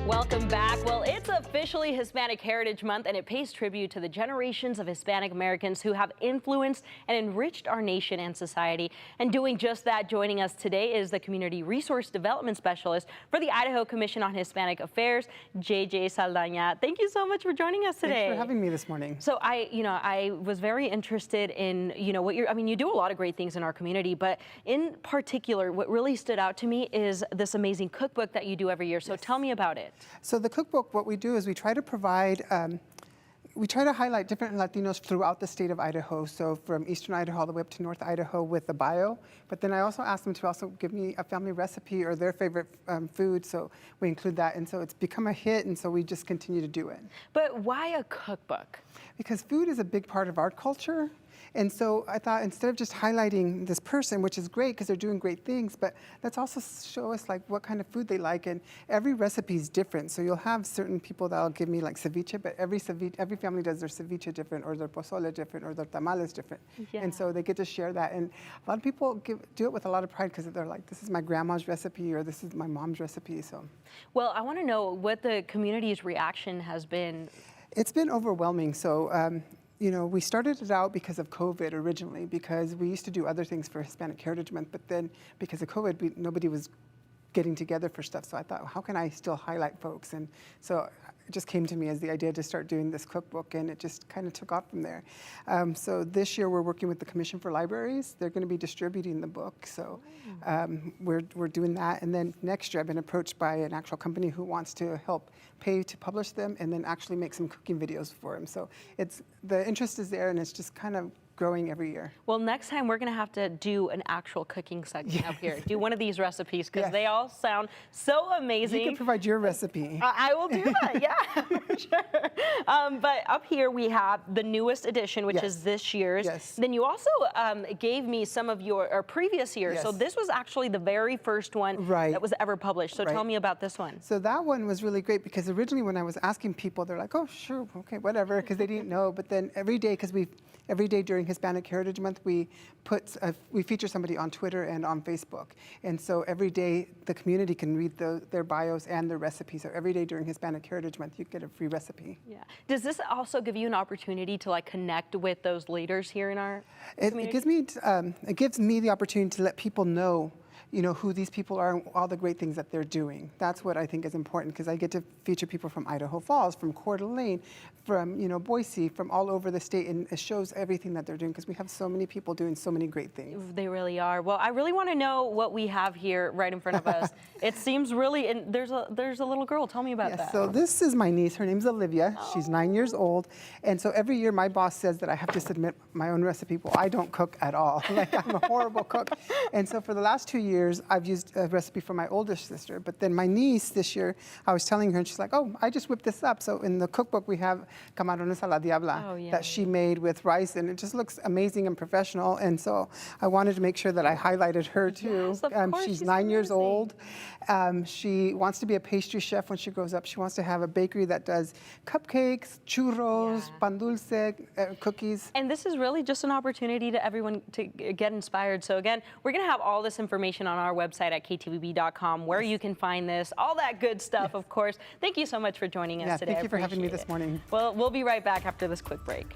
Welcome back. Well, it's officially Hispanic Heritage Month, and it pays tribute to the generations of Hispanic Americans who have influenced and enriched our nation and society. And doing just that, joining us today is the Community Resource Development Specialist for the Idaho Commission on Hispanic Affairs, JJ Saldaña. Thank you so much for joining us today. Thanks for having me this morning. So I was very interested in, what you do a lot of great things in our community, but in particular, what really stood out to me is this amazing cookbook that you do every year. So tell me about it. So the cookbook, what we do is we try to provide, we try to highlight different Latinos throughout the state of Idaho. So from eastern Idaho all the way up to North Idaho with the bio. But then I also ask them to also give me a family recipe or their favorite food. So we include that. And so it's become a hit. And so we just continue to do it. But why a cookbook? Because food is a big part of our culture. And so I thought instead of just highlighting this person, which is great because they're doing great things, but let's also show us like what kind of food they like. And every recipe is different. So you'll have certain people that'll give me like ceviche, but every family does their ceviche different, or their pozole different, or their tamales different. Yeah. And so they get to share that. And a lot of people do it with a lot of pride because they're like, this is my grandma's recipe, or this is my mom's recipe. So, well, I want to know what the community's reaction has been. It's been overwhelming. So, we started it out because of COVID originally, because we used to do other things for Hispanic Heritage Month, but then because of COVID, nobody was getting together for stuff. So I thought, how can I still highlight folks? And so it just came to me as the idea to start doing this cookbook, and it just kind of took off from there. So this year we're working with the Commission for Libraries. They're going to be distributing the book. So we're doing that. And then next year I've been approached by an actual company who wants to help pay to publish them and then actually make some cooking videos for them. So the interest is there, and it's just kind of growing every year. Well, next time we're going to have to do an actual cooking segment up here. Do one of these recipes because they all sound so amazing. You can provide your recipe. I will do that, yeah, for sure. But up here we have the newest edition, which is this year's. Yes. Then you also gave me some of your previous years. Yes. So this was actually the very first one that was ever published. So tell me about this one. So that one was really great because originally when I was asking people, they're like, oh, sure, okay, whatever, because they didn't know. But then every day, because every day during Hispanic Heritage Month, we feature somebody on Twitter and on Facebook. And so every day the community can read their bios and their recipes. So every day during Hispanic Heritage Month, you get a free recipe. Yeah. Does this also give you an opportunity to like connect with those leaders here in our community? It gives me the opportunity to let people know who these people are and all the great things that they're doing. That's what I think is important, because I get to feature people from Idaho Falls, from Coeur d'Alene, from Boise, from all over the state, and it shows everything that they're doing because we have so many people doing so many great things. They really are. Well, I really want to know what we have here right in front of us. It seems really, and there's a little girl. Tell me about that. So this is my niece. Her name's Olivia. Oh. She's 9 years old, and so every year my boss says that I have to submit my own recipe. Well, I don't cook at all. Like, I'm a horrible cook. And so for the last 2 years, I've used a recipe from my oldest sister, but then my niece this year, I was telling her, and she's like, oh, I just whipped this up. So in the cookbook, we have camarones a la diabla that she made with rice, and it just looks amazing and professional. And so I wanted to make sure that I highlighted her too. Yes, of course, she's 9 years old. She wants to be a pastry chef when she grows up. She wants to have a bakery that does cupcakes, churros, pan dulce, cookies. And this is really just an opportunity to everyone to get inspired. So again, we're going to have all this information on our website at ktvb.com, where you can find this, all that good stuff, of course. Thank you so much for joining us today. Thank you for having me this morning. Well, we'll be right back after this quick break.